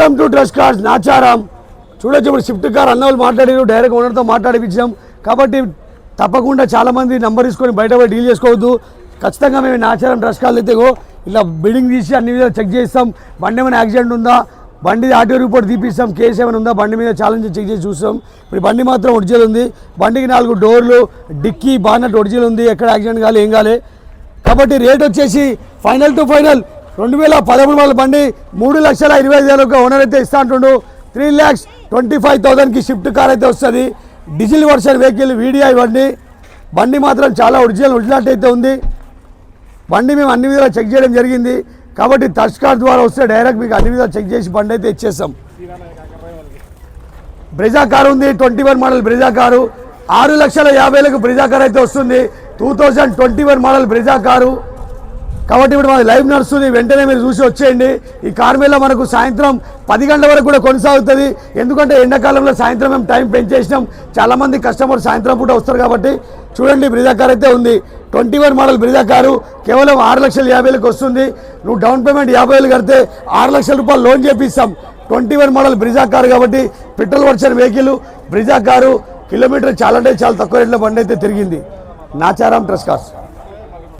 Welcome to trust cars Nacharam. చూడొచ్చు ఇప్పుడు Swift car అన్న వాళ్ళు మాట్లాడారు, డైరెక్ట్ ఓనర్తో మాట్లాడిపించాం. కాబట్టి తప్పకుండా చాలామంది నెంబర్ తీసుకొని బయట పోయి డీల్ చేసుకోవద్దు. ఖచ్చితంగా మేము నాచారం ట్రస్ట్ కార్లు అయితే ఇలా బిల్డింగ్ తీసి అన్ని విధాలు చెక్ చేస్తాం. బండి ఏమైనా యాక్సిడెంట్ ఉందా, బండి ఆర్టీఓ రిపోర్ట్ తీపిస్తాం, కేసు ఏమైనా ఉందా, బండి మీద ఛాలెంజ్ చెక్ చేసి చూస్తాం. ఇప్పుడు బండి మాత్రం ఒరిజినల్ ఉంది, బండికి 4 డోర్లు, డిక్కీ బానట్ ఒరిజినల్ ఉంది, ఎక్కడ యాక్సిడెంట్ కాలే ఏం కాలే. కాబట్టి రేట్ వచ్చేసి ఫైనల్ టు ఫైనల్ 2013 మోడల్ బండి 3,25,000 ఓనర్ అయితే ఇస్తా అంటుండు. 3,25,000కి స్విఫ్ట్ కార్ అయితే వస్తుంది. డీజిల్ వర్షన్ వెహికల్ వీడిఐ బండి మాత్రం చాలా ఒరిజినల్ అయితే ఉంది. బండి మేము అన్ని విధాలు చెక్ చేయడం జరిగింది. కాబట్టి ట్రస్ట్ కార్ ద్వారా వస్తే డైరెక్ట్ మీకు అన్ని విధాలు చెక్ చేసి బండి అయితే ఇచ్చేస్తాం. బ్రెజా కారు ఉంది, 21 మోడల్ బ్రెజా కారు 6,50,000కు బ్రెజా కార్ అయితే వస్తుంది. 2021 మోడల్ బ్రెజా కారు. కాబట్టి ఇప్పుడు మాది లైవ్ నడుస్తుంది, వెంటనే మీరు చూసి వచ్చేయండి. ఈ కార్ మీద మనకు సాయంత్రం 10 గంటల వరకు కూడా కొనసాగుతుంది. ఎందుకంటే ఎండాకాలంలో సాయంత్రం మేము టైం పెంచేసినాం, చాలామంది కస్టమర్ సాయంత్రం పూట వస్తారు. కాబట్టి చూడండి బ్రెజా కార్ అయితే ఉంది. 21 మోడల్ బ్రెజా కారు కేవలం 6,50,000కి వస్తుంది. నువ్వు డౌన్ పేమెంట్ 50,000 కడితే 6 లక్షల రూపాయలు లోన్ చేపిస్తాం. 21 మోడల్ బ్రెజా కారు కాబట్టి petrol version vehicle Brezza car. Kilometre చాలా అంటే చాలా తక్కువ రేట్లో బండి అయితే తిరిగింది. Nacharam trust cars.